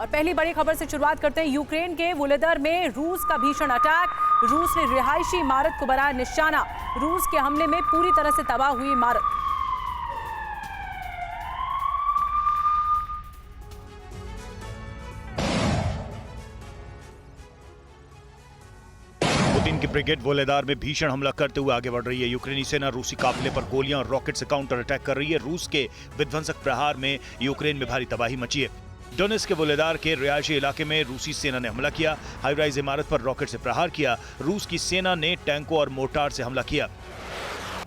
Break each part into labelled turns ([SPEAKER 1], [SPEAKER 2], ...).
[SPEAKER 1] और पहली बड़ी खबर से शुरुआत करते हैं। यूक्रेन के वोलोदर में रूस का भीषण अटैक। रूस ने रिहायशी इमारत को बनाया निशाना। रूस के हमले में पूरी तरह से तबाह हुई इमारत।
[SPEAKER 2] पुतिन की ब्रिगेड वोलोदार में भीषण हमला करते हुए आगे बढ़ रही है। यूक्रेनी सेना रूसी काफिले पर गोलियां और रॉकेट से काउंटर अटैक कर रही है। रूस के विध्वंसक प्रहार में यूक्रेन में भारी तबाही मची है। डोनेट्स्क के वोलोदार के रिहायशी इलाके में रूसी सेना ने हमला किया। हाई राइज इमारत पर रॉकेट से प्रहार किया। रूस की सेना ने टैंकों और मोर्टार से हमला किया।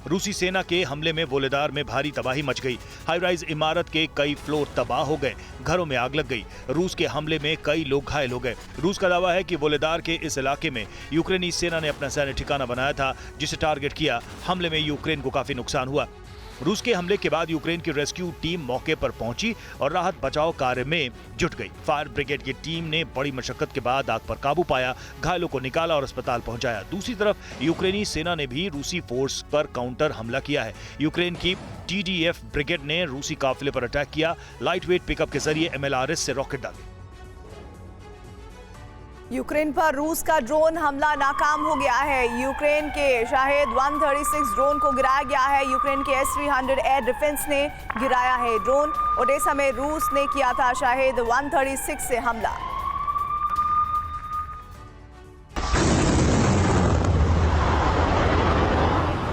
[SPEAKER 2] रूसी सेना के हमले में वोलोदार में भारी तबाही मच गई। हाई राइज इमारत के कई फ्लोर तबाह हो गए। घरों में आग लग गई। रूस के हमले में कई लोग घायल हो गए। रूस का दावा है कि वोलोदार के इस इलाके में यूक्रेनी सेना ने अपना सैन्य ठिकाना बनाया था, जिसे टारगेट किया। हमले में यूक्रेन को काफी नुकसान हुआ। रूस के हमले के बाद यूक्रेन की रेस्क्यू टीम मौके पर पहुंची और राहत बचाव कार्य में जुट गई। फायर ब्रिगेड की टीम ने बड़ी मशक्कत के बाद आग पर काबू पाया, घायलों को निकाला और अस्पताल पहुंचाया। दूसरी तरफ यूक्रेनी सेना ने भी रूसी फोर्स पर काउंटर हमला किया है। यूक्रेन की TDF ब्रिगेड ने रूसी काफिले पर अटैक किया। लाइट वेट पिकअप के जरिए MLRS से रॉकेट डाले।
[SPEAKER 3] यूक्रेन पर रूस का ड्रोन हमला नाकाम हो गया है। यूक्रेन के शाहेद 136 ड्रोन को गिराया गया है। यूक्रेन के S-300 एयर डिफेंस ने गिराया है ड्रोन। ओडेसा में रूस ने किया था शाहेद 136 से हमला।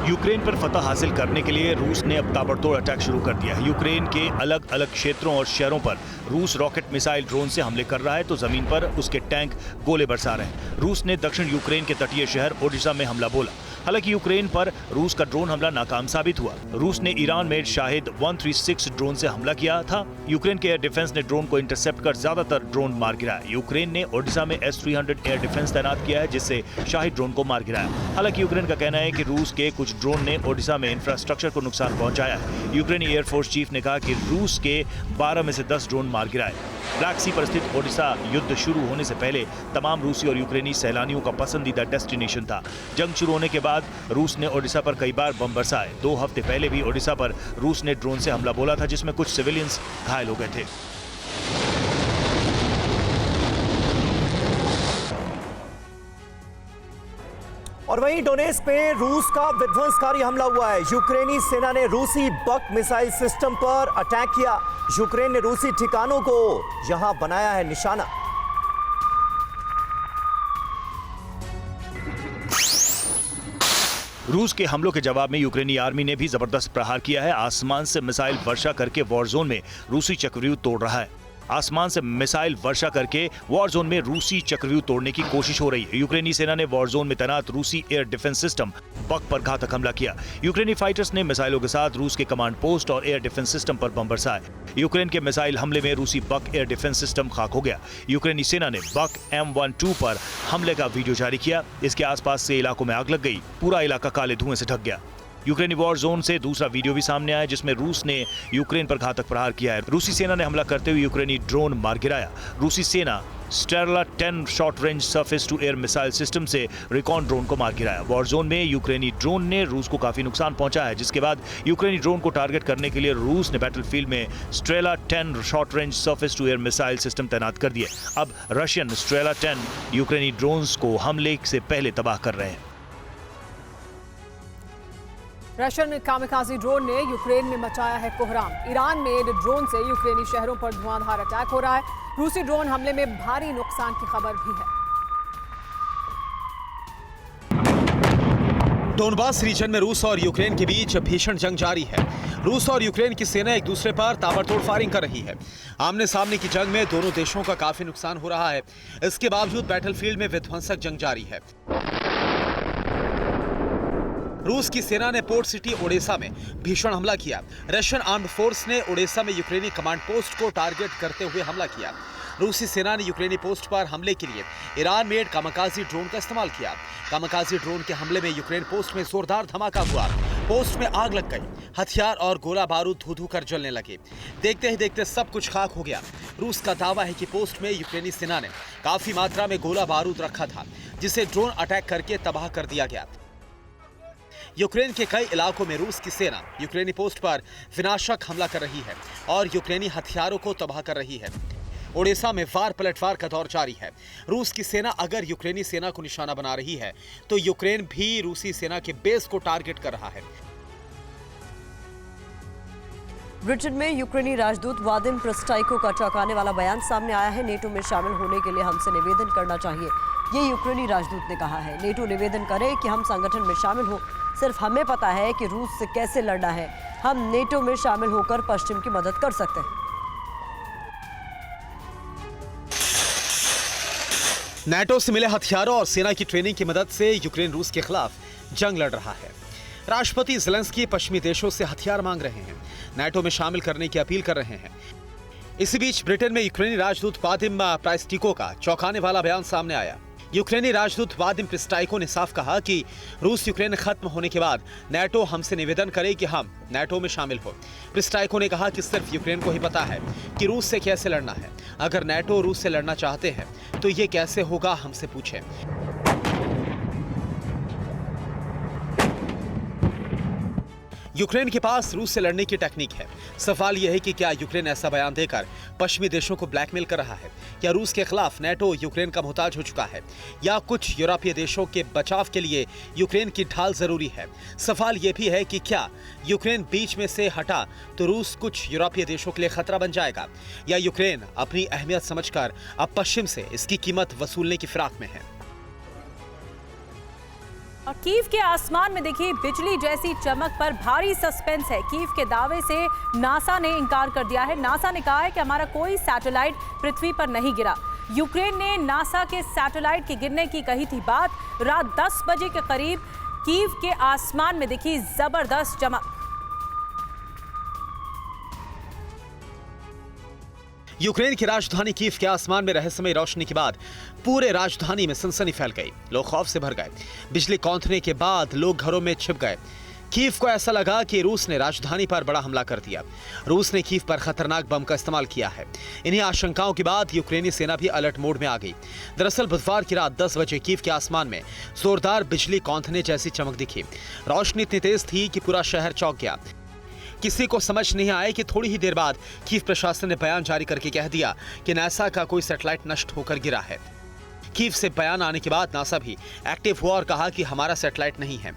[SPEAKER 2] यूक्रेन पर फतह हासिल करने के लिए रूस ने अब ताबड़तोड़ अटैक शुरू कर दिया है। यूक्रेन के अलग अलग क्षेत्रों और शहरों पर रूस रॉकेट मिसाइल ड्रोन से हमले कर रहा है, तो जमीन पर उसके टैंक गोले बरसा रहे हैं। रूस ने दक्षिण यूक्रेन के तटीय शहर ओडिशा में हमला बोला। हालांकि यूक्रेन पर रूस का ड्रोन हमला नाकाम साबित हुआ। रूस ने ईरान में शाहेद 136 ड्रोन से हमला किया था। यूक्रेन के एयर डिफेंस ने ड्रोन को इंटरसेप्ट कर ज्यादातर ड्रोन मार गिराया। यूक्रेन ने ओडिशा में S-300 एयर डिफेंस तैनात किया है, जिससे शाहिद ड्रोन को मार गिराया। हालांकि यूक्रेन का कहना है कि रूस के कुछ ड्रोन ने ओडिशा में इंफ्रास्ट्रक्चर को नुकसान पहुंचाया है। यूक्रेनी एयरफोर्स चीफ ने कहा कि रूस के 12 में से 10 ड्रोन मार गिराए। ब्लैक सी पर स्थित ओडिशा युद्ध शुरू होने से पहले तमाम रूसी और यूक्रेनी सैलानियों का पसंदीदा डेस्टिनेशन था। जंग शुरू होने के बाद रूस ने ओडिशा पर कई बार बम बरसाए। 2 हफ्ते पहले भी ओडिशा पर रूस ने ड्रोन से हमला बोला था, जिसमें कुछ सिविलियंस घायल हो गए थे।
[SPEAKER 4] और वहीं डोनेट्स्क पे रूस का विध्वंसकारी हमला हुआ है। यूक्रेनी सेना ने रूसी बक मिसाइल सिस्टम पर अटैक किया। यूक्रेन ने रूसी ठिकानों को यहां बनाया है निशाना।
[SPEAKER 2] रूस के हमलों के जवाब में यूक्रेनी आर्मी ने भी जबरदस्त प्रहार किया है। आसमान से मिसाइल वर्षा करके वॉर जोन में रूसी चक्रव्यूह तोड़ रहा है। आसमान से मिसाइल वर्षा करके वॉर जोन में रूसी चक्रव्यूह तोड़ने की कोशिश हो रही है। यूक्रेनी सेना ने वॉर जोन में तैनात रूसी एयर डिफेंस सिस्टम बक पर घातक हमला किया। यूक्रेनी फाइटर्स ने मिसाइलों के साथ रूस के कमांड पोस्ट और एयर डिफेंस सिस्टम पर बम बरसाए। यूक्रेन के मिसाइल हमले में रूसी बक एयर डिफेंस सिस्टम खाक हो गया। यूक्रेनी सेना ने बक M12 पर हमले का वीडियो जारी किया। इसके आसपास से इलाकों में आग लग गई। पूरा इलाका काले धुएं से ढक गया। यूक्रेनी वॉर जोन से दूसरा वीडियो भी सामने आया, जिसमें रूस ने यूक्रेन पर घातक प्रहार किया है। रूसी सेना ने हमला करते हुए यूक्रेनी ड्रोन मार गिराया। रूसी सेना Strela 10 short range surface to air missile system से रिकॉन ड्रोन को मार गिराया। वॉर जोन में यूक्रेनी ड्रोन ने रूस को काफी नुकसान पहुंचाया है, जिसके बाद यूक्रेनी ड्रोन को टारगेट करने के लिए रूस ने बैटलफील्ड में Strela 10 short range surface to air missile system तैनात कर दिए। अब रशियन स्टेरला 10 यूक्रेनी ड्रोन्स को हमले से पहले तबाह कर रहे हैं।
[SPEAKER 1] रशियन कामिकाज़ी ड्रोन ने यूक्रेन में मचाया है कोहराम। ईरान में ड्रोन से यूक्रेनी शहरों पर धुआंधार अटैक हो रहा है। रूसी ड्रोन हमले में भारी नुकसान की खबर भी है।
[SPEAKER 5] डोनबास रीजन में रूस और यूक्रेन के बीच भीषण जंग जारी है। रूस और यूक्रेन की सेना एक दूसरे पर ताबड़तोड़ फायरिंग कर रही है। आमने सामने की जंग में दोनों देशों का काफी नुकसान हो रहा है। इसके बावजूद बैटलफील्ड में विध्वंसक जंग जारी है। रूस की सेना ने पोर्ट सिटी ओडेसा में भीषण हमला किया। रशियन आर्म्ड फोर्स ने ओडेसा में यूक्रेनी कमांड पोस्ट को टारगेट करते हुए हमला किया। रूसी सेना ने यूक्रेनी पोस्ट पर हमले के लिए ईरान मेड कामाकाजी ड्रोन का इस्तेमाल किया। कामाकाजी ड्रोन के हमले में यूक्रेन पोस्ट में जोरदार धमाका हुआ। पोस्ट में आग लग गई। हथियार और गोला बारूद धू-धू कर जलने लगे। देखते ही देखते सब कुछ खाक हो गया। रूस का दावा है कि पोस्ट में यूक्रेनी सेना ने काफी मात्रा में गोला बारूद रखा था, जिसे ड्रोन अटैक करके तबाह कर दिया गया। यूक्रेन के कई इलाकों में रूस की सेना यूक्रेनी पोस्ट पर विनाशक हमला कर रही है और यूक्रेनी हथियारों को तबाह कर रही है। ओडिशा में वार पलटवार का दौर जारी है। रूस की सेना अगर यूक्रेनी सेना को निशाना बना रही है तो यूक्रेन भी रूसी सेना के बेस को टारगेट कर रहा है।
[SPEAKER 6] ब्रिटेन में यूक्रेनी राजदूत वादिम प्रिस्टाइको का चौंकाने वाला बयान सामने आया है। नेटो में शामिल होने के लिए हमसे निवेदन करना चाहिए, ये यूक्रेनी राजदूत ने कहा है। नेटो निवेदन करे कि हम संगठन में शामिल हो, सिर्फ हमें पता है कि रूस से कैसे लड़ना है। हम नेटो में शामिल होकर पश्चिम की मदद कर सकते हैं।
[SPEAKER 5] नाटो से मिले हथियारों और सेना की ट्रेनिंग की मदद से यूक्रेन रूस के खिलाफ जंग लड़ रहा है। राष्ट्रपति ज़ेलेंस्की पश्चिमी देशों से हथियार मांग रहे हैं, नाटो में शामिल करने की अपील कर रहे हैं। इसी बीच ब्रिटेन में यूक्रेनी राजदूत वादिम प्रिस्टाइको का चौंकाने वाला बयान सामने आया। यूक्रेनी राजदूत वादिम प्रिस्टाइको ने साफ कहा कि रूस यूक्रेन खत्म होने के बाद नाटो हमसे निवेदन करे कि हम नाटो में शामिल हो। प्रिस्टाइको ने कहा कि सिर्फ यूक्रेन को ही पता है कि रूस से कैसे लड़ना है। अगर नाटो रूस से लड़ना चाहते हैं तो ये कैसे होगा, हमसे पूछें। यूक्रेन के पास रूस से लड़ने की टेक्निक है। सवाल यह है कि क्या यूक्रेन ऐसा बयान देकर पश्चिमी देशों को ब्लैकमेल कर रहा है? क्या रूस के खिलाफ नाटो यूक्रेन का मोहताज हो चुका है, या कुछ यूरोपीय देशों के बचाव के लिए यूक्रेन की ढाल जरूरी है? सवाल यह भी है कि क्या यूक्रेन बीच में से हटा तो रूस कुछ यूरोपीय देशों के लिए खतरा बन जाएगा, या यूक्रेन अपनी अहमियत समझकर अब पश्चिम से इसकी कीमत वसूलने की फिराक में है?
[SPEAKER 7] और कीव के आसमान में देखिए बिजली जैसी चमक पर भारी सस्पेंस है। कीव के दावे से नासा ने इनकार कर दिया है। नासा ने कहा है कि हमारा कोई सैटेलाइट पृथ्वी पर नहीं गिरा। यूक्रेन ने नासा के सैटेलाइट के गिरने की कही थी बात। रात 10 बजे के करीब कीव के आसमान में देखिए जबरदस्त चमक।
[SPEAKER 5] यूक्रेन की राजधानी कीव के आसमान में रहस्यमय रोशनी के बाद पूरे राजधानी में सनसनी फैल गई। लोग खौफ से भर गए। बिजली कौंधने के बाद लोग घरों में छिप गए। कीव को ऐसा लगा कि रूस ने राजधानी पर बड़ा हमला कर दिया। रूस ने कीव पर खतरनाक बम का इस्तेमाल किया है। इन्हीं आशंकाओं के बाद यूक्रेनी सेना भी अलर्ट मोड में आ गई। दरअसल बुधवार की रात 10 बजे कीव के आसमान में जोरदार बिजली कौंधने जैसी चमक दिखी। रोशनी इतनी तेज थी कि पूरा शहर चौंक गया। किसी को समझ नहीं आया कि थोड़ी ही देर बाद कीव प्रशासन ने बयान जारी करके कह दिया कि नासा का कोई सैटेलाइट नष्ट होकर गिरा है। कीव से बयान आने के बाद नासा भी एक्टिव हुआ और कहा कि हमारा सैटेलाइट नहीं है,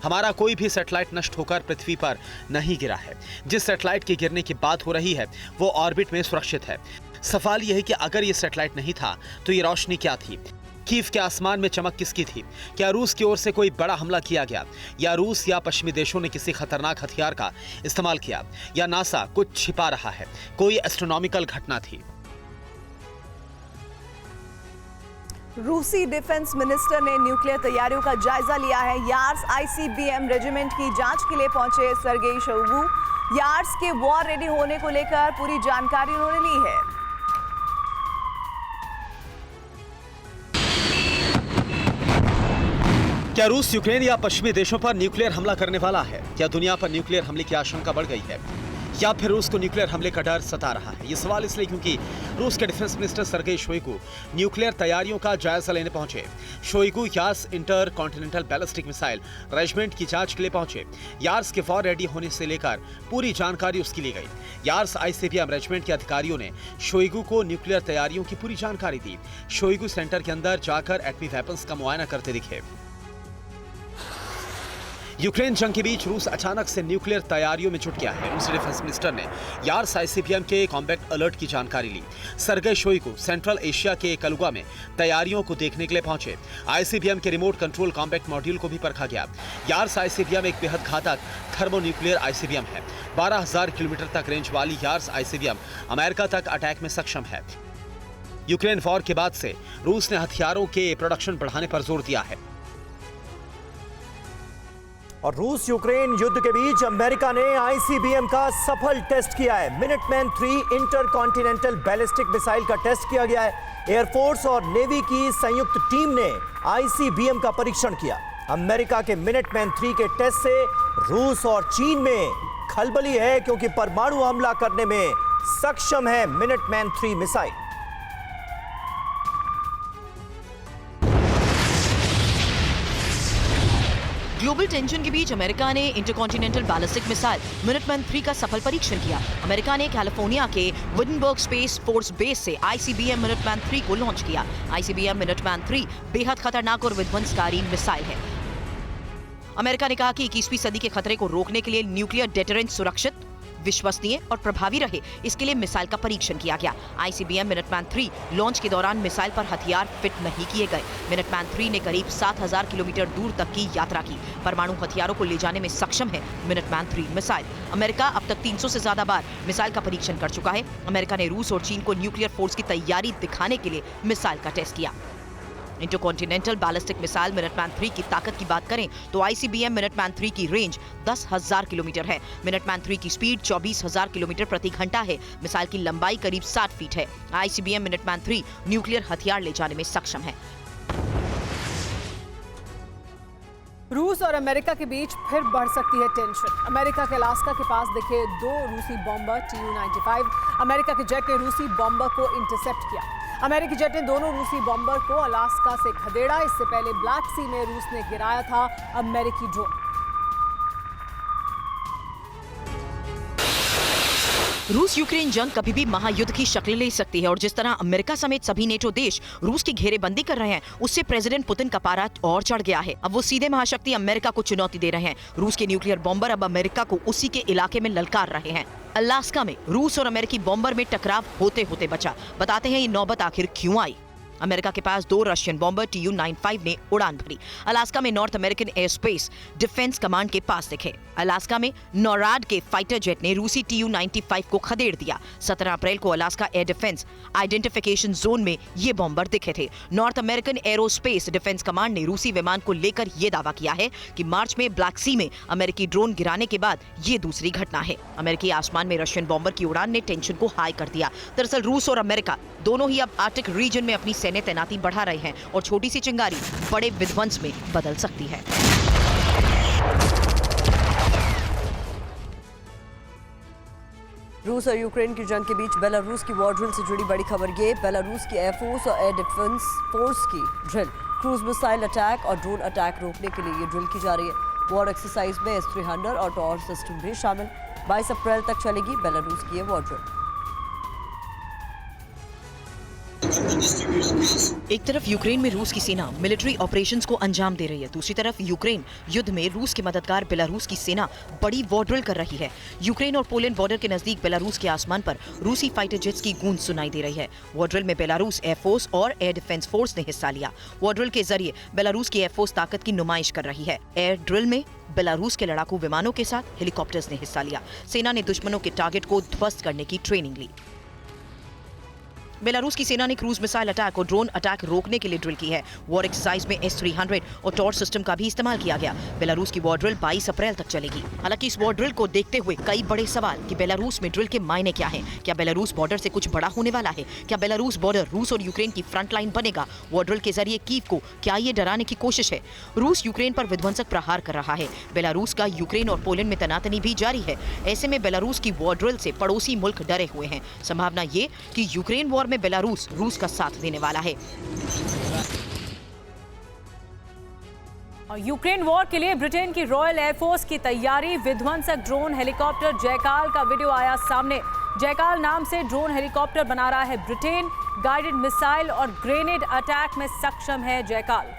[SPEAKER 5] हमारा कोई भी सैटेलाइट नष्ट होकर पृथ्वी पर नहीं गिरा है। जिस सैटेलाइट के गिरने की बात हो रही है वो ऑर्बिट में सुरक्षित है। सवाल यह है कि अगर ये सैटेलाइट नहीं था तो ये रोशनी क्या थी? कीव के आसमान में चमक किसकी थी? क्या रूस की ओर से कोई बड़ा हमला किया गया, या रूस या पश्चिमी देशों ने किसी खतरनाक हथियार का इस्तेमाल किया, या नासा कुछ छिपा रहा है? कोई एस्ट्रोनॉमिकल घटना थी?
[SPEAKER 3] रूसी डिफेंस मिनिस्टर ने न्यूक्लियर तैयारियों का जायजा लिया है। यार्स आईसीबीएम रेजिमेंट की जांच के लिए पहुंचे सर्गेई शोइगु। यार्स के वॉर रेडी होने को लेकर पूरी जानकारी उन्होंने ली है।
[SPEAKER 5] क्या रूस यूक्रेन या पश्चिमी देशों पर न्यूक्लियर हमला करने वाला है? क्या दुनिया पर न्यूक्लियर हमले की आशंका बढ़ गई है, या फिर रूस को न्यूक्लियर हमले का डर सता रहा है? ये सवाल इसलिए क्योंकि रूस के defence minister Sergei Shoigu nuclear तैयारियों का जायजा लेने पहुंचे। Shoigu Yars intercontinental ballistic missile regiment की जांच के लिए पहुंचे। यार्स के वॉर रेडी होने से लेकर पूरी जानकारी उसकी ली गई। यार्स आईसीबीएम रेजिमेंट के अधिकारियों ने शोइगु को न्यूक्लियर तैयारियों की पूरी जानकारी दी। शोइगु सेंटर के अंदर जाकर एटमी वेपन्स का मुआयना करते दिखे। यूक्रेन जंग के बीच रूस अचानक से न्यूक्लियर तैयारियों में जुट गया है। रूसी डिफेंस मिनिस्टर ने यार्स आईसीबीएम के कॉम्बैट अलर्ट की जानकारी ली। सर्गेई शोइगु सेंट्रल एशिया के कलुगा में तैयारियों को देखने के लिए पहुंचे। आईसीबीएम के रिमोट कंट्रोल कॉम्बैट मॉड्यूल को भी परखा गया। यार्स आईसीबीएम एक बेहद घातक थर्मोन्यूक्लियर आईसीबीएम है। 12,000 किलोमीटर तक रेंज वाली यार्स आईसीबीएम अमेरिका तक अटैक में सक्षम है। यूक्रेन वॉर के बाद से रूस ने हथियारों के प्रोडक्शन बढ़ाने पर जोर दिया है।
[SPEAKER 4] और रूस यूक्रेन युद्ध के बीच अमेरिका ने आईसीबीएम का सफल टेस्ट किया है। Minuteman 3 inter continental ballistic missile का टेस्ट किया गया है। एयरफोर्स और नेवी की संयुक्त टीम ने आईसीबीएम का परीक्षण किया। अमेरिका के मिनटमैन 3 के टेस्ट से रूस और चीन में खलबली है, क्योंकि परमाणु हमला करने में सक्षम है मिनटमैन 3 मिसाइल।
[SPEAKER 8] ग्लोबल टेंशन के बीच अमेरिका ने इंटरकॉन्टिनेंटल बैलिस्टिक मिसाइल मिनटमैन 3 का सफल परीक्षण किया। अमेरिका ने कैलिफोर्निया के वुडनबर्ग स्पेस फोर्स बेस से ICBM मिनटमैन 3 को लॉन्च किया। ICBM मिनटमैन 3 बेहद खतरनाक और विध्वंसकारी मिसाइल है। अमेरिका ने कहा कि 21वीं सदी के खतरे को रोकने के लिए न्यूक्लियर डेटरेंस सुरक्षित, विश्वसनीय और प्रभावी रहे, इसके लिए मिसाइल का परीक्षण किया गया। ICBM मिनटमैन 3 लॉन्च के दौरान मिसाइल पर हथियार फिट नहीं किए गए। मिनटमैन 3 ने करीब 7000 किलोमीटर दूर तक की यात्रा की। परमाणु हथियारों को ले जाने में सक्षम है मिनटमैन 3 मिसाइल। अमेरिका अब तक 300 से ज्यादा बार मिसाइल का परीक्षण कर चुका है। अमेरिका ने रूस और चीन को न्यूक्लियर फोर्स की तैयारी दिखाने के लिए मिसाइल का टेस्ट किया। इंटरकॉन्टिनेंटल बैलिस्टिक मिसाइल मिनटमैन 3 की ताकत की बात करें तो ICBM मिनटमैन 3 की रेंज 10,000 किलोमीटर है। मिनटमैन 3 की स्पीड 24,000 किलोमीटर प्रति घंटा है। मिसाइल की लंबाई करीब 60 फीट है। ICBM मिनटमैन 3 न्यूक्लियर हथियार ले जाने में सक्षम है।
[SPEAKER 1] रूस और अमेरिका के बीच फिर बढ़ सकती है टेंशन। अमेरिका के अलास्का के पास दिखे 2 रूसी बॉम्बर Tu-95। अमेरिका के जेट ने रूसी बॉम्बर को इंटरसेप्ट किया। अमेरिकी जेट ने दोनों रूसी बॉम्बर को अलास्का से खदेड़ा। इससे पहले ब्लैक सी में रूस ने गिराया था अमेरिकी ड्रोन।
[SPEAKER 8] रूस यूक्रेन जंग कभी भी महायुद्ध की शक्ल ले सकती है और जिस तरह अमेरिका समेत सभी नेटो देश रूस की घेरेबंदी कर रहे हैं, उससे प्रेसिडेंट पुतिन का पारा और चढ़ गया है। अब वो सीधे महाशक्ति अमेरिका को चुनौती दे रहे हैं। रूस के न्यूक्लियर बॉम्बर अब अमेरिका को उसी के इलाके में ललकार रहे हैं। अलास्का में रूस और अमेरिकी बॉम्बर में टकराव होते होते बचा। बताते हैं ये नौबत आखिर क्यों आई। अमेरिका के पास 2 रशियन बॉम्बर Tu-95 ने उड़ान भरी। अलास्का में north American aerospace defence command के पास दिखे। अलास्का में नॉराड के फाइटर जेट ने रूसी Tu-95 को खदेड़ दिया। 17 अप्रैल को Alaska air defence identification zone में ये बॉम्बर दिखे थे। North American aerospace defence command ने रूसी विमान को लेकर यह दावा किया है कि मार्च में ब्लैक सी में अमेरिकी ड्रोन गिराने के बाद ये दूसरी घटना है। अमेरिकी आसमान में रशियन बॉम्बर की उड़ान ने टेंशन को हाई कर दिया। दरअसल रूस और अमेरिका दोनों ही अब आर्कटिक रीजन में अपनी सैन्य तैनाती बढ़ा रहे हैं और छोटी सी चिंगारी बड़े विध्वंस में बदल सकती है।
[SPEAKER 6] रूस और यूक्रेन की जंग के बीच बेलारूस की वॉर ड्रिल से जुड़ी बड़ी खबर ये। बेलारूस की एयरफोर्स और एयर डिफेंस फोर्स की ड्रिल क्रूज मिसाइल अटैक और ड्रोन अटैक रोकने के लिए ये ड्रिल की जा रही है। वॉर एक्सरसाइज में S-300 और टॉर सिस्टम भी शामिल। 22 अप्रैल तक चलेगी बेलारूस की ये वॉर ड्रिल।
[SPEAKER 8] एक तरफ यूक्रेन में रूस की सेना मिलिट्री ऑपरेशंस को अंजाम दे रही है, दूसरी तरफ यूक्रेन युद्ध में रूस के मददगार बेलारूस की सेना बड़ी वॉर ड्रिल कर रही है। यूक्रेन और पोलैंड बॉर्डर के नजदीक बेलारूस के आसमान पर रूसी फाइटर जेट्स की गूंज सुनाई दे रही है। वॉर ड्रिल में बेलारूस एयरफोर्स और एयर डिफेंस फोर्स ने हिस्सा लिया। वॉर ड्रिल के जरिए बेलारूस की एयरफोर्स ताकत की नुमाइश कर रही है। एयर ड्रिल में बेलारूस के लड़ाकू विमानों के साथ हेलीकॉप्टर्स ने हिस्सा लिया। सेना ने दुश्मनों के टारगेट को ध्वस्त करने की ट्रेनिंग ली। बेलारूस की सेना ने क्रूज मिसाइल अटैक और ड्रोन अटैक रोकने के लिए ड्रिल की है। वॉर एक्सरसाइज में S-300 और टॉर सिस्टम का भी इस्तेमाल किया गया। बेलारूस की वॉर ड्रिल 22 अप्रैल तक चलेगी। हालांकि इस वॉर ड्रिल को देखते हुए कई बड़े सवाल कि बेलारूस में ड्रिल के मायने क्या हैं? क्या बेलारूस बॉर्डर से कुछ बड़ा होने वाला है? क्या बेलारूस बॉर्डर रूस और यूक्रेन की फ्रंट लाइन बनेगा? वॉर ड्रिल के जरिए कीव को क्या ये डराने की कोशिश है? रूस यूक्रेन पर विध्वंसक प्रहार कर रहा है। बेलारूस का यूक्रेन और पोलैंड में तैनाती भी जारी है। ऐसे में बेलारूस की वॉर ड्रिल से पड़ोसी मुल्क डरे हुए हैं। संभावना ये कि यूक्रेन वॉर में बेलारूस रूस का साथ देने वाला है।
[SPEAKER 7] यूक्रेन वॉर के लिए ब्रिटेन की रॉयल एयरफोर्स की तैयारी। विध्वंसक ड्रोन हेलीकॉप्टर जयकाल का वीडियो आया सामने। जयकाल नाम से ड्रोन हेलीकॉप्टर बना रहा है ब्रिटेन। गाइडेड मिसाइल और ग्रेनेड अटैक में सक्षम है जयकाल।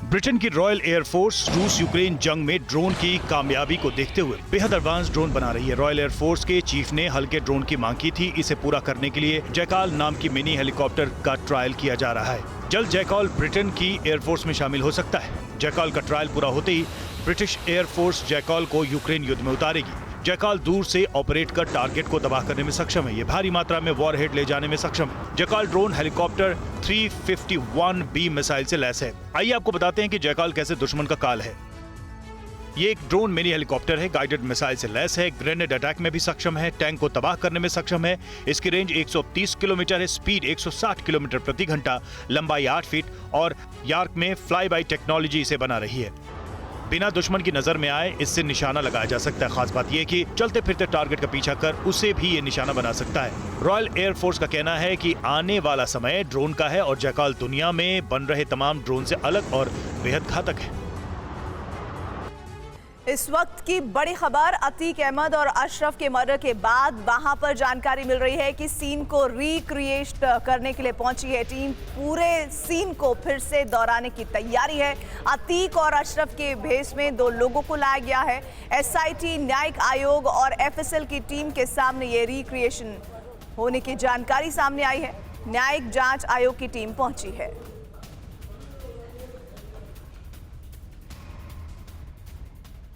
[SPEAKER 2] ब्रिटेन की रॉयल एयरफोर्स रूस यूक्रेन जंग में ड्रोन की कामयाबी को देखते हुए बेहद एडवांस ड्रोन बना रही है। रॉयल एयरफोर्स के चीफ ने हल्के ड्रोन की मांग की थी। इसे पूरा करने के लिए जयकाल नाम की मिनी हेलीकॉप्टर का ट्रायल किया जा रहा है। जल्द जयकाल ब्रिटेन की एयरफोर्स में शामिल हो सकता है। जयकाल का ट्रायल पूरा होते ही ब्रिटिश एयरफोर्स जयकाल को यूक्रेन युद्ध में उतारेगी। जयकाल दूर से ऑपरेट कर टारगेट को तबाह करने में सक्षम है। ये भारी मात्रा में वॉरहेड ले जाने में सक्षम है। जयकाल ड्रोन हेलीकॉप्टर 351B मिसाइल से लैस है। आइए आपको बताते हैं कि जयकाल कैसे दुश्मन का काल है। ये एक ड्रोन मिनी हेलीकॉप्टर है, गाइडेड मिसाइल से लैस है, ग्रेनेड अटैक में भी सक्षम है, टैंक को तबाह करने में सक्षम है। इसकी रेंज 130 किलोमीटर है, स्पीड 160 किलोमीटर प्रति घंटा, लंबाई 8 फीट और यार्क में फ्लाई बाय टेक्नोलॉजी इसे बना रही है। बिना दुश्मन की नजर में आए इससे निशाना लगाया जा सकता है। खास बात यह कि चलते फिरते टारगेट का पीछा कर उसे भी ये निशाना बना सकता है। रॉयल एयर फोर्स का कहना है कि आने वाला समय ड्रोन का है और जैकाल दुनिया में बन रहे तमाम ड्रोन से अलग और बेहद घातक है।
[SPEAKER 3] इस वक्त की बड़ी खबर, अतीक अहमद और अशरफ के मर्डर के बाद वहां पर जानकारी मिल रही है कि सीन को रिक्रिएट करने के लिए पहुंची है टीम। पूरे सीन को फिर से दोहराने की तैयारी है। अतीक और अशरफ के भेष में 2 लोगों को लाया गया है। एसआईटी, न्यायिक आयोग और एफएसएल की टीम के सामने ये रिक्रिएशन होने की जानकारी सामने आई है। न्यायिक जांच आयोग की टीम पहुंची है।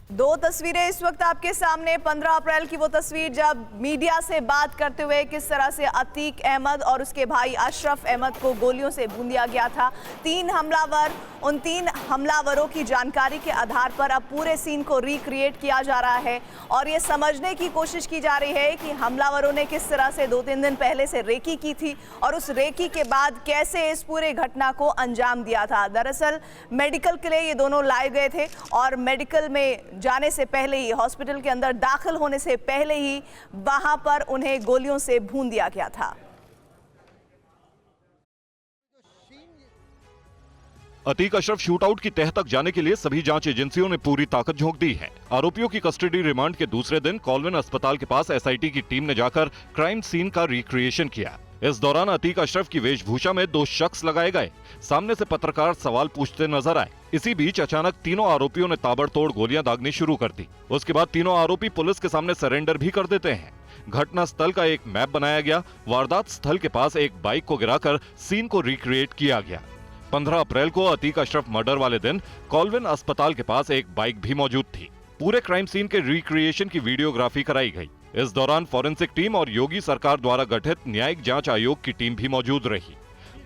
[SPEAKER 3] दो तस्वीरें इस वक्त आपके सामने। 15 अप्रैल की वो तस्वीर जब मीडिया से बात करते हुए किस तरह से अतीक अहमद और उसके भाई अशरफ अहमद को गोलियों से भून दिया गया था। 3 हमलावर, उन 3 हमलावरों की जानकारी के आधार पर अब पूरे सीन को रिक्रिएट किया जा रहा है और ये समझने की कोशिश की जा रही है कि हमलावरों ने किस तरह से 2-3 दिन पहले से रेकी की थी और उस रेकी के बाद कैसे इस पूरे घटना को अंजाम दिया था। दरअसल मेडिकल के लिए ये दोनों लाए गए थे और मेडिकल में जाने से पहले ही, हॉस्पिटल के अंदर दाखिल होने से पहले ही वहां पर उन्हें गोलियों से भून दिया गया था।
[SPEAKER 9] अतीक अशरफ शूटआउट की तह तक जाने के लिए सभी जांच एजेंसियों ने पूरी ताकत झोंक दी है। आरोपियों की कस्टडी रिमांड के दूसरे दिन कॉलविन अस्पताल के पास एसआईटी की टीम ने जाकर क्राइम सीन का रिक्रिएशन किया। इस दौरान अतीक अशरफ की वेशभूषा में 2 शख्स लगाए गए। सामने से पत्रकार सवाल पूछते नजर आए। इसी बीच अचानक तीनों आरोपियों ने ताबड़तोड़ गोलियां दागनी शुरू कर दी। उसके बाद तीनों आरोपी पुलिस के सामने सरेंडर भी कर देते हैं। घटना स्थल का एक मैप बनाया गया। वारदात स्थल के पास एक बाइक को गिराकर सीन को रिक्रिएट किया गया। 15 अप्रैल को अतीक अशरफ मर्डर वाले दिन कॉलविन अस्पताल के पास एक बाइक भी मौजूद थी। पूरे क्राइम सीन के रिक्रिएशन की वीडियोग्राफी कराई गई। इस दौरान फॉरेंसिक टीम और योगी सरकार द्वारा गठित न्यायिक जांच आयोग की टीम भी मौजूद रही।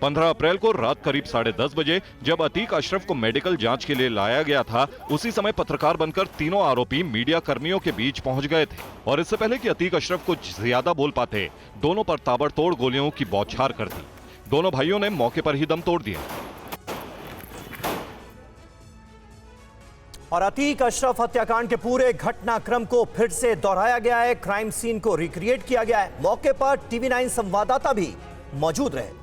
[SPEAKER 9] 15 अप्रैल को रात करीब 10:30 बजे जब अतीक अशरफ को मेडिकल जांच के लिए लाया गया था, उसी समय पत्रकार बनकर तीनों आरोपी मीडिया कर्मियों के बीच पहुंच गए थे और इससे पहले कि अतीक अशरफ कुछ ज्यादा बोल पाते, दोनों पर ताबड़तोड़ गोलियों की बौछार कर दी। दोनों भाइयों ने मौके पर ही दम तोड़ दिया।
[SPEAKER 4] और अतीक अशरफ हत्याकांड के पूरे घटनाक्रम को फिर से दोहराया गया है। क्राइम सीन को रिक्रिएट किया गया है। मौके पर टीवी9 संवाददाता भी मौजूद रहे।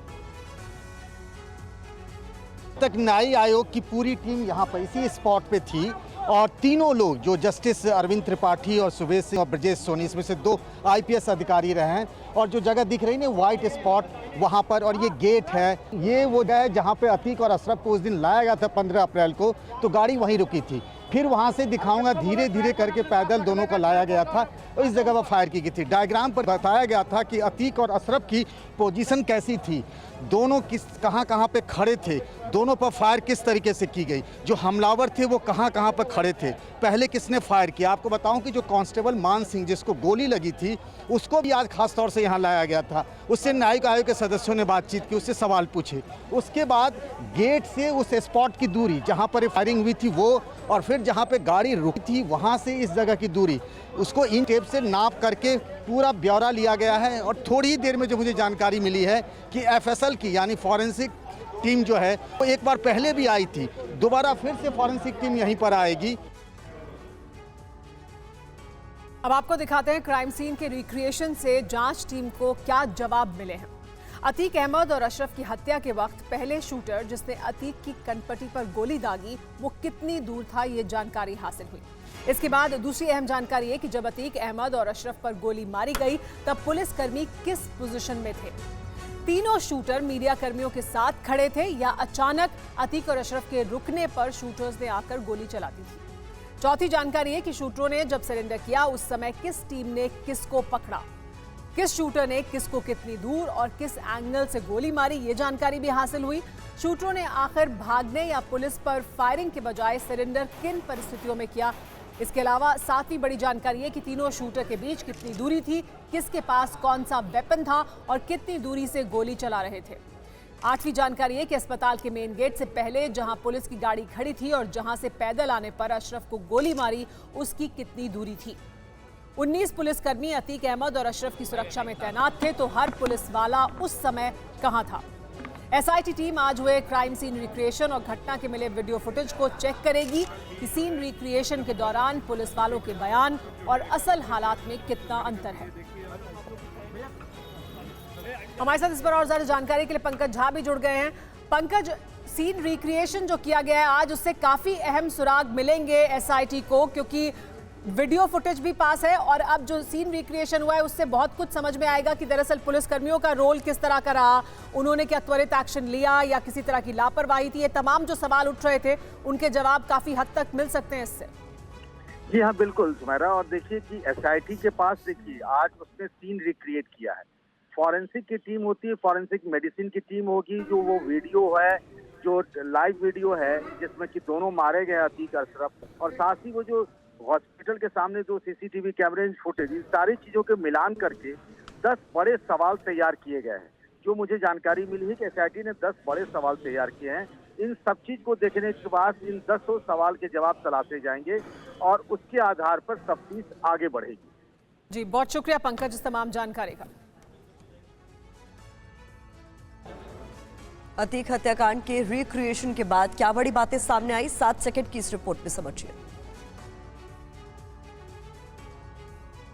[SPEAKER 10] तक न्यायिक आयोग की पूरी टीम यहाँ पर इसी स्पॉट पे थी और तीनों लोग जो जस्टिस अरविंद त्रिपाठी और सुबेश सिंह और ब्रजेश सोनी, इसमें से 2 आईपीएस अधिकारी रहे हैं। और जो जगह दिख रही है ना व्हाइट स्पॉट वहाँ पर, और ये गेट है, ये वो जगह है जहाँ पे अतीक और अशरफ को उस दिन लाया गया था 15 अप्रैल को, तो गाड़ी वहीं रुकी थी। फिर वहाँ से दिखाऊंगा, धीरे धीरे करके पैदल दोनों को लाया गया था और इस जगह पर फायर की गई थी। डायग्राम पर बताया गया था कि अतीक और अशरफ की पोजीशन कैसी थी, दोनों कहाँ पे खड़े थे, दोनों पर फायर किस तरीके से की गई, जो हमलावर थे वो कहाँ पर खड़े थे, पहले किसने फायर किया। आपको बताऊं कि जो कांस्टेबल मान सिंह जिसको गोली लगी थी उसको भी आज खास तौर से यहाँ लाया गया था। उससे न्यायिक आयोग के सदस्यों ने बातचीत की, उससे सवाल पूछे। उसके बाद गेट से उस स्पॉट की दूरी जहाँ पर फायरिंग हुई थी वो, और फिर जहाँ पे गाड़ी रुकी थी वहाँ से इस जगह की दूरी, उसको इन टेप से नाप करके पूरा ब्यौरा लिया गया है। और थोड़ी ही देर में जो मुझे जानकारी मिली है कि एफएसएल की यानी फॉरेंसिक टीम जो है वो एक बार पहले भी आई थी, दोबारा फिर से फॉरेंसिक टीम यहीं पर आएगी।
[SPEAKER 1] अब आपको दिखाते हैं क्राइम सीन के रिक्रिएशन से जांच टीम को क्या जवाब मिले हैं। अतीक अहमद और अशरफ की हत्या के वक्त पहले शूटर जिसने अतीक की कनपटी पर गोली दागी वो कितनी दूर था, ये जानकारी हासिल हुई। इसके बाद दूसरी अहम जानकारी है कि जब अतीक अहमद और अशरफ पर गोली मारी गई तब पुलिसकर्मी किस पोजीशन में थे। तीनों शूटर मीडिया कर्मियों के साथ खड़े थे या अचानक अतीक और अशरफ के रुकने पर शूटर्स ने आकर गोली चला दी थी। चौथी जानकारी है कि शूटरों ने जब सरेंडर किया उस समय किस टीम ने किसको पकड़ा, किस शूटर ने किसको कितनी दूर और किस एंगल से गोली मारी, ये जानकारी भी हासिल हुई। शूटरों ने आखिर भागने या पुलिस पर फायरिंग के बजाय सरेंडर किन परिस्थितियों में किया। इसके अलावा 7वीं बड़ी जानकारी है कि तीनों शूटर के बीच कितनी दूरी थी, किसके पास कौन सा वेपन था और कितनी दूरी से गोली चला रहे थे। 8वीं जानकारी है कि अस्पताल के मेन गेट से पहले जहां पुलिस की गाड़ी खड़ी थी और जहां से पैदल आने पर अशरफ को गोली मारी उसकी कितनी दूरी थी। 19 पुलिसकर्मी अतीक अहमद और अशरफ की सुरक्षा में तैनात थे, तो हर पुलिस वाला उस समय कहां था। एसआईटी टीम आज हुए क्राइम सीन रिक्रिएशन और घटना के मिले वीडियो फुटेज को चेक करेगी कि सीन रिक्रिएशन के दौरान पुलिस वालों के बयान और असल हालात में कितना अंतर है। हमारे साथ इस पर और ज्यादा जानकारी के लिए पंकज झा भी जुड़ गए हैं। पंकज, सीन रिक्रिएशन जो किया गया है आज, उससे काफी अहम सुराग मिलेंगे एसआईटी को, क्योंकि वीडियो फुटेज भी पास है और अब जो सीन रिक्रिएशन हुआ है उससे बहुत कुछ समझ में आएगा कि दरअसल पुलिसकर्मियों का रोल किस तरह का रहा, उन्होंने क्या त्वरित एक्शन लिया या किसी तरह की लापरवाही थी। ये तमाम जो सवाल उठ रहे थे उनके जवाब काफी हद तक मिल सकते हैं इससे।
[SPEAKER 11] जी हाँ, बिल्कुल सुमेरा। और देखिए कि एसआईटी के पास देखिए आज उसने सीन रिक्रिएट किया है। फॉरेंसिक की टीम होती है, फॉरेंसिक मेडिसिन की टीम होगी, जो वो वीडियो है, जो लाइव वीडियो है जिसमें कि दोनों मारे गए अतीक अशरफ, और साथ ही वो जो हॉस्पिटल के सामने जो सीसीटीवी कैमरे फुटेज, इन सारी चीजों के मिलान करके 10 बड़े सवाल तैयार किए गए हैं। जो मुझे जानकारी मिली है कि एसआईटी ने 10 बड़े सवाल तैयार किए हैं। इन सब चीज को देखने के बाद इन 10 सवाल के जवाब तलाशे जाएंगे और उसके आधार पर तफ्तीश आगे बढ़ेगी।
[SPEAKER 1] जी, बहुत शुक्रिया पंकज इस तमाम जानकारी का।
[SPEAKER 6] अतीक हत्याकांड के रिक्रिएशन के बाद क्या बड़ी बातें सामने आई, 7 सेकंड की इस रिपोर्ट में समझिए।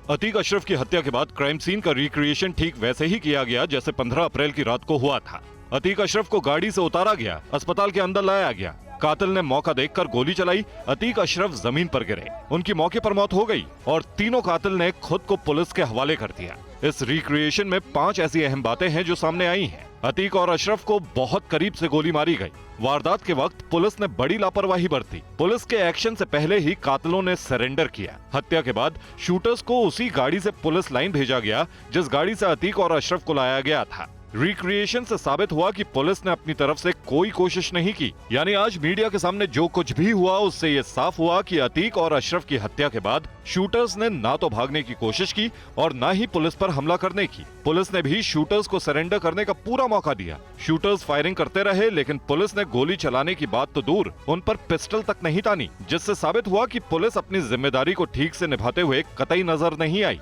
[SPEAKER 9] अतीक अशरफ की हत्या के बाद क्राइम सीन का रिक्रिएशन ठीक वैसे ही किया गया जैसे 15 अप्रैल की रात को हुआ था। अतीक अशरफ को गाड़ी से उतारा गया, अस्पताल के अंदर लाया गया। कातिल ने मौका देखकर गोली चलाई, अतीक अशरफ जमीन पर गिरे, उनकी मौके पर मौत हो गई और तीनों कातिल ने खुद को पुलिस के हवाले कर दिया। इस रिक्रिएशन में 5 ऐसी अहम बातें हैं जो सामने आई हैं। अतीक और अशरफ को बहुत करीब से गोली मारी गई। वारदात के वक्त पुलिस ने बड़ी लापरवाही बरती। पुलिस के एक्शन से पहले ही कातिलों ने सरेंडर किया। हत्या के बाद शूटर्स को उसी गाड़ी से पुलिस लाइन भेजा गया जिस गाड़ी से अतीक और अशरफ को लाया गया था। रिक्रिएशन से साबित हुआ कि पुलिस ने अपनी तरफ से कोई कोशिश नहीं की। यानी आज मीडिया के सामने जो कुछ भी हुआ उससे ये साफ हुआ कि अतीक और अशरफ की हत्या के बाद शूटर्स ने ना तो भागने की कोशिश की और ना ही पुलिस पर हमला करने की। पुलिस ने भी शूटर्स को सरेंडर करने का पूरा मौका दिया। शूटर्स फायरिंग करते रहे लेकिन पुलिस ने गोली चलाने की बात तो दूर, उन पर पिस्टल तक नहीं तानी, जिससे साबित हुआ कि पुलिस अपनी जिम्मेदारी को ठीक से निभाते हुए कतई नजर नहीं आई।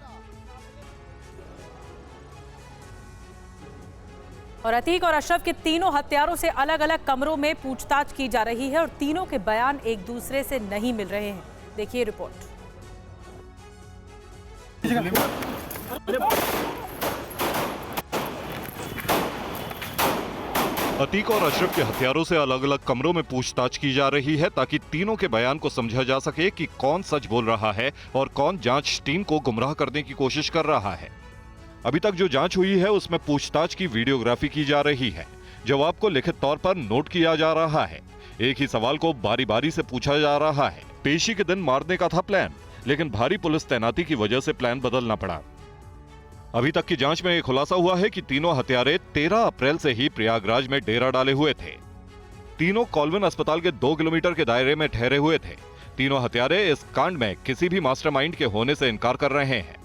[SPEAKER 7] और अतीक और अशरफ के तीनों हत्यारों से अलग अलग कमरों में पूछताछ की जा रही है और तीनों के बयान एक दूसरे से नहीं मिल रहे हैं। देखिए रिपोर्ट।
[SPEAKER 9] अतीक और अशरफ के हत्यारों से अलग अलग कमरों में पूछताछ की जा रही है ताकि तीनों के बयान को समझा जा सके कि कौन सच बोल रहा है और कौन जांच टीम को गुमराह करने की कोशिश कर रहा है। अभी तक जो जांच हुई है उसमें पूछताछ की वीडियोग्राफी की जा रही है। जवाब को लिखित तौर पर नोट किया जा रहा है। एक ही सवाल को बारी बारी से पूछा जा रहा है। पेशी के दिन मारने का था प्लान, लेकिन भारी पुलिस तैनाती की वजह से प्लान बदलना पड़ा। अभी तक की जांच में यह खुलासा हुआ है कि तीनों हत्यारे 13 अप्रैल से ही प्रयागराज में डेरा डाले हुए थे। तीनों कॉल्विन अस्पताल के 2 किलोमीटर के दायरे में ठहरे हुए थे। तीनों हत्यारे इस कांड में किसी भी मास्टरमाइंड के होने से इनकार कर रहे हैं।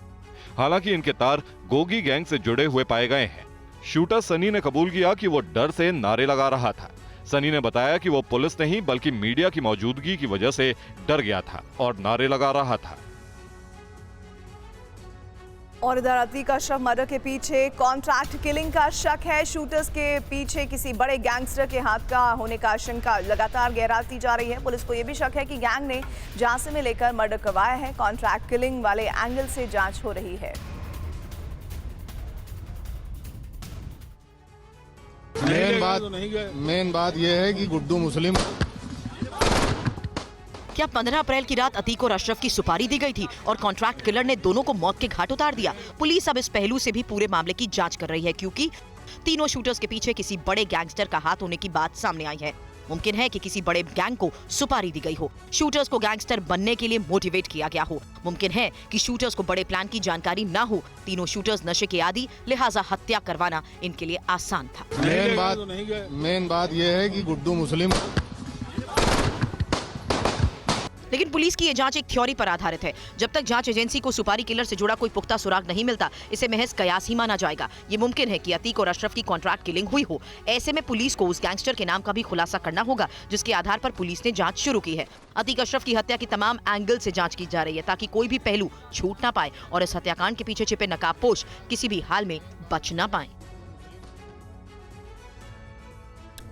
[SPEAKER 9] हालांकि इनके तार गोगी गैंग से जुड़े हुए पाए गए हैं। शूटर सनी ने कबूल किया कि वो डर से नारे लगा रहा था। सनी ने बताया कि वो पुलिस नहीं बल्कि मीडिया की मौजूदगी की वजह से डर गया था और नारे लगा रहा था।
[SPEAKER 3] और इधर अतीक अशरफ मर्डर के पीछे कॉन्ट्रैक्ट किलिंग का शक है। शूटर्स के पीछे किसी बड़े गैंगस्टर के हाथ का होने का आशंका लगातार गहराती जा रही है। पुलिस को यह भी शक है कि गैंग ने झांसे में लेकर मर्डर करवाया है। कॉन्ट्रैक्ट किलिंग वाले एंगल से जांच हो रही है।
[SPEAKER 12] मेन बात यह है कि गुड्डू मुस्लिम।
[SPEAKER 8] क्या 15 अप्रैल की रात अतीक और अशरफ की सुपारी दी गई थी और कॉन्ट्रैक्ट किलर ने दोनों को मौत के घाट उतार दिया? पुलिस अब इस पहलू से भी पूरे मामले की जांच कर रही है क्योंकि तीनों शूटर्स के पीछे किसी बड़े गैंगस्टर का हाथ होने की बात सामने आई है। मुमकिन है कि किसी बड़े गैंग को सुपारी दी गई हो, शूटर्स को गैंगस्टर बनने के लिए मोटिवेट किया गया हो। मुमकिन है कि शूटर्स को बड़े प्लान की जानकारी ना हो। तीनों शूटर्स नशे के आदी, लिहाजा हत्या करवाना इनके लिए आसान था।
[SPEAKER 12] मेन बात यह है कि गुड्डू मुस्लिम।
[SPEAKER 8] लेकिन पुलिस की ये जांच एक थ्योरी पर आधारित है। जब तक जांच एजेंसी को सुपारी किलर से जुड़ा कोई पुख्ता सुराग नहीं मिलता, इसे महज कयास ही माना जाएगा। ये मुमकिन है कि अतीक और अशरफ की कॉन्ट्रैक्ट किलिंग हुई हो। ऐसे में पुलिस को उस गैंगस्टर के नाम का भी खुलासा करना होगा जिसके आधार पर पुलिस ने जांच शुरू की है। अतीक अशरफ की हत्या की तमाम एंगल से जांच की जा रही है ताकि कोई भी पहलू छूट ना पाए और इस हत्याकांड के पीछे छिपे नकाबपोश किसी भी हाल में बच ना पाए।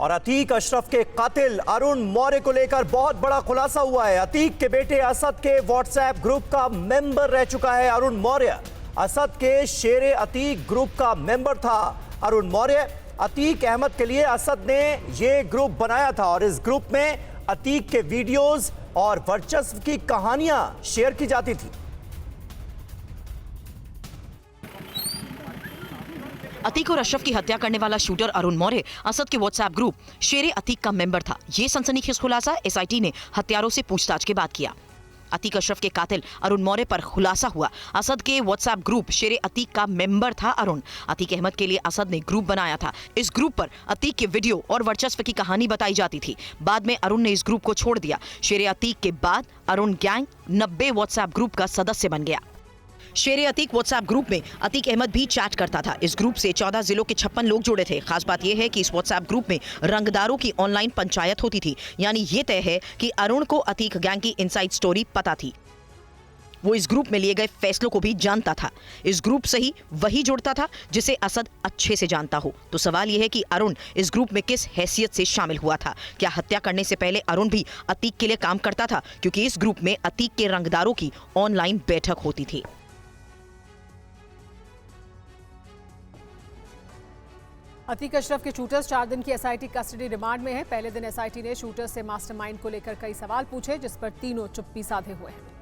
[SPEAKER 4] और अतीक अशरफ के कातिल अरुण मौर्य को लेकर बहुत बड़ा खुलासा हुआ है। अतीक के बेटे असद के व्हाट्सएप ग्रुप का मेंबर रह चुका है अरुण मौर्य। असद के शेरे अतीक ग्रुप का मेंबर था अरुण मौर्य। अतीक अहमद के लिए असद ने यह ग्रुप बनाया था और इस ग्रुप में अतीक के वीडियोस और वर्चस्व की कहानियां शेयर की जाती थी।
[SPEAKER 8] अतीक और अशरफ की हत्या करने वाला शूटर अरुण मौर्य असद के व्हाट्सएप ग्रुप शेरे अतीक का मेंबर था। ये सनसनीखेज खुलासा एसआईटी ने हत्यारों से पूछताछ के बाद किया। अतीक अशरफ के कातिल अरुण मौर्य पर खुलासा हुआ। असद के व्हाट्सएप ग्रुप शेरे अतीक का मेंबर था अरुण। अतीक अहमद के लिए असद ने ग्रुप बनाया था। इस ग्रुप पर अतीक के वीडियो और वर्चस्व की कहानी बताई जाती थी। बाद में अरुण ने इस ग्रुप को छोड़ दिया। शेरे अतीक के बाद अरुण गैंग 90 व्हाट्सएप ग्रुप का सदस्य बन गया। शेरे अतीक व्हाट्सएप ग्रुप में अतीक अहमद भी चैट करता था। इस ग्रुप से 14 जिलों के 56 लोग जुड़े थे। खास बात यह है कि इस व्हाट्सएप ग्रुप में रंगदारों की ऑनलाइन पंचायत होती थी। यानी ये तय है कि अरुण को अतीक गैंग की इनसाइड स्टोरी पता थी। वो इस ग्रुप में लिए गए फैसलों को भी जानता था। इस ग्रुप से ही वही जुड़ता था जिसे असद अच्छे से जानता हो। तो सवाल यह है कि अरुण इस ग्रुप में किस हैसियत से शामिल हुआ था। क्या हत्या करने से पहले अरुण भी अतीक के लिए काम करता था? क्योंकि इस ग्रुप में अतीक के रंगदारों की ऑनलाइन बैठक होती थी।
[SPEAKER 1] अतीक अशरफ के शूटर्स 4 दिन की एसआईटी कस्टडी रिमांड में हैं। पहले दिन एसआईटी ने शूटर्स से मास्टरमाइंड को लेकर कई सवाल पूछे, जिस पर तीनों चुप्पी साधे हुए हैं।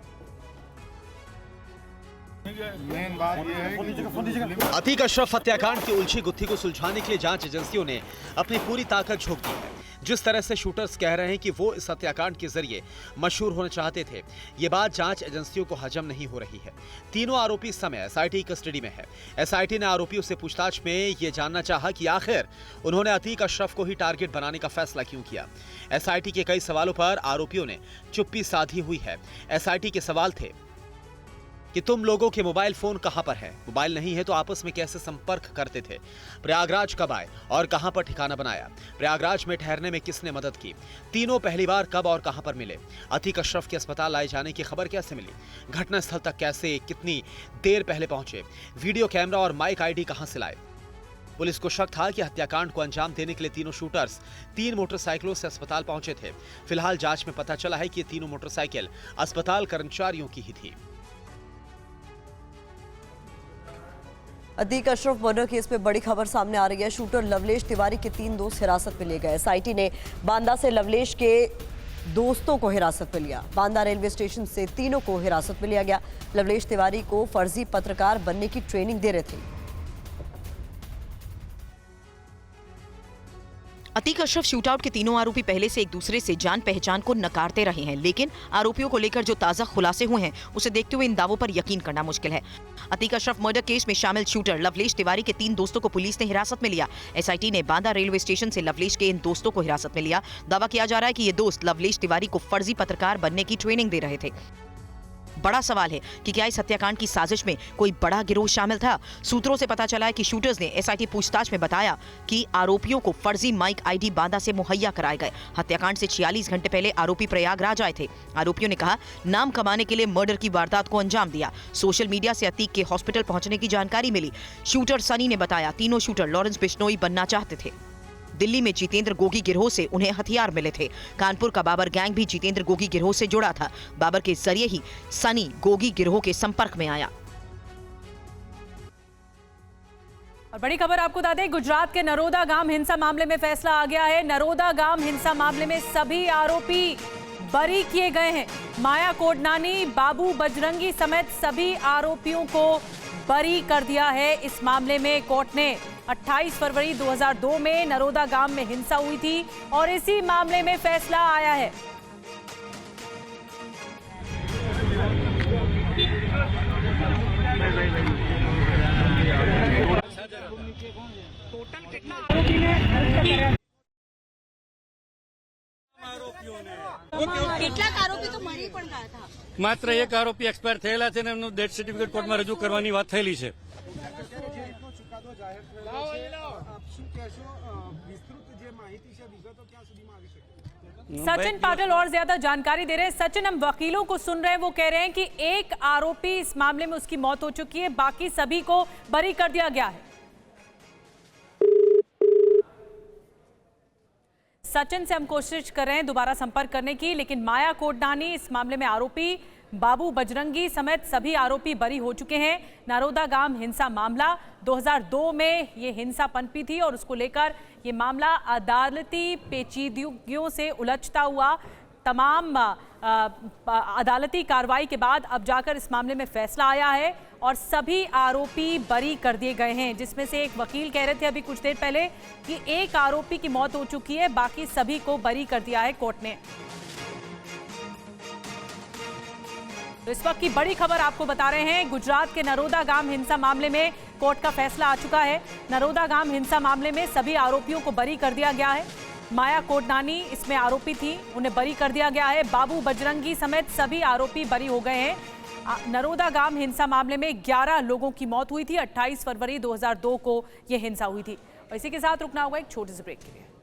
[SPEAKER 12] मेन बात ये है कि
[SPEAKER 5] अतीक अशरफ हत्याकांड की उलझी गुत्थी को सुलझाने के लिए जांच एजेंसियों ने अपनी पूरी ताकत झोंक दी है। जिस तरह से शूटर्स कह रहे हैं कि वो इस हत्याकांड के जरिए मशहूर होना चाहते थे, ये बात जांच एजेंसियों को हजम नहीं हो रही है। तीनों आरोपी इस समय एसआईटी कस्टडी में है। एसआईटी ने आरोपियों से पूछताछ में ये जानना चाहा कि आखिर उन्होंने अतीक अशरफ को ही टारगेट बनाने का फैसला क्यों किया। एसआईटी के कई सवालों पर आरोपियों ने चुप्पी साधी हुई है। एसआईटी के सवाल थे कि तुम लोगों के मोबाइल फोन कहां पर है, मोबाइल नहीं है तो आपस में कैसे संपर्क करते थे, प्रयागराज कब आए और कहां पर ठिकाना बनाया, प्रयागराज में ठहरने में किसने मदद की, तीनों पहली बार कब और कहां पर मिले, अतीक अशरफ के अस्पताल लाए जाने की खबर कैसे मिली, घटनास्थल तक कैसे कितनी देर पहले पहुंचे, वीडियो कैमरा और माइक आईडी कहां से लाए। पुलिस को शक था कि हत्याकांड को अंजाम देने के लिए तीनों शूटर्स 3 मोटरसाइकिलों से अस्पताल पहुंचे थे। फिलहाल जांच में पता चला है कि ये तीनों मोटरसाइकिल अस्पताल कर्मचारियों की ही थी।
[SPEAKER 6] अतीक अशरफ मर्डर केस में बड़ी खबर सामने आ रही है। शूटर लवलेश तिवारी के 3 दोस्त हिरासत में लिए गए। एसआईटी ने बांदा से लवलेश के दोस्तों को हिरासत में लिया। बांदा रेलवे स्टेशन से तीनों को हिरासत में लिया गया। लवलेश तिवारी को फर्जी पत्रकार बनने की ट्रेनिंग दे रहे थे।
[SPEAKER 8] अतीक अशरफ शूटआउट के तीनों आरोपी पहले से एक दूसरे से जान पहचान को नकारते रहे हैं, लेकिन आरोपियों को लेकर जो ताजा खुलासे हुए हैं उसे देखते हुए इन दावों पर यकीन करना मुश्किल है। अतीक अशरफ मर्डर केस में शामिल शूटर लवलेश तिवारी के 3 दोस्तों को पुलिस ने हिरासत में लिया। एसआईटी ने बांदा रेलवे स्टेशन से लवलेश के इन दोस्तों को हिरासत में लिया। दावा किया जा रहा है कि ये दोस्त लवलेश तिवारी को फर्जी पत्रकार बनने की ट्रेनिंग दे रहे थे। बड़ा सवाल है कि क्या इस हत्याकांड की साजिश में कोई बड़ा गिरोह शामिल था। सूत्रों से पता चला है कि शूटर्स ने एसआईटी पूछताछ में बताया कि आरोपियों को फर्जी माइक आईडी बांदा से मुहैया कराए गए। हत्याकांड से 46 घंटे पहले आरोपी प्रयागराज आए थे। आरोपियों ने कहा नाम कमाने के लिए मर्डर की वारदात को अंजाम दिया। सोशल मीडिया से अतीक के हॉस्पिटल पहुंचने की जानकारी मिली। शूटर सनी ने बताया तीनों शूटर लॉरेंस बिश्नोई बनना चाहते थे। दिल्ली में जितेंद्र गोगी गिरोह से उन्हें हथियार मिले थे। कानपुर का बाबर गैंग भी जितेंद्र गोगी गिरोह से जुड़ा था। बाबर के जरिए ही सनी गोगी गिरोह के संपर्क में आया।
[SPEAKER 7] और बड़ी खबर आपको बता दें, गुजरात के नरोदा गांव हिंसा मामले में फैसला आ गया है। नरोदा गांव हिंसा मामले में सभी आरोपी बरी किए गए हैं। माया कोडनानी, बाबू बजरंगी समेत सभी आरोपियों को बरी कर दिया है। इस मामले में कोर्ट ने 28 फरवरी 2002 में नरोदा गांव में हिंसा हुई थी और इसी मामले में फैसला आया है।
[SPEAKER 13] કેટલાક આરોપી તો મરી પણ ગયા હતા।
[SPEAKER 14] માત્ર એક આરોપી એક્સપાયર થયેલા છે ને એમનું ડેથ સર્ટિફિકેટ કોર્ટમાં રજૂ કરવાની વાત થયેલી છે।
[SPEAKER 7] सचिन पाटिल और ज्यादा जानकारी दे रहे हैं। सचिन, हम वकीलों को सुन रहे हैं, वो कह रहे हैं कि एक आरोपी इस मामले में उसकी मौत हो चुकी है, बाकी सभी को बरी कर दिया गया है। सचिन से हम कोशिश कर रहे हैं दोबारा संपर्क करने की, लेकिन माया कोडनानी इस मामले में आरोपी, बाबू बजरंगी समेत सभी आरोपी बरी हो चुके हैं। नरोदा गांव हिंसा मामला 2002 में ये हिंसा पनपी थी और उसको लेकर ये मामला अदालती पेचीदगियों से उलझता हुआ तमाम अदालती कार्रवाई के बाद अब जाकर इस मामले में फैसला आया है और सभी आरोपी बरी कर दिए गए हैं, जिसमें से एक वकील कह रहे थे अभी कुछ देर पहले कि एक आरोपी की मौत हो चुकी है, बाकी सभी को बरी कर दिया है कोर्ट ने। तो इस वक्त की बड़ी खबर आपको बता रहे हैं, गुजरात के नरोदा गांव हिंसा मामले में कोर्ट का फैसला आ चुका है। नरोदा गांव हिंसा मामले में सभी आरोपियों को बरी कर दिया गया है। माया कोडनानी इसमें आरोपी थी, उन्हें बरी कर दिया गया है। बाबू बजरंगी समेत सभी आरोपी बरी हो गए हैं। नरोदा गांव हिंसा मामले में 11 लोगों की मौत हुई थी। 28 फरवरी 2002 को यह हिंसा हुई थी। और इसी के साथ रुकना होगा एक छोटे से ब्रेक के लिए।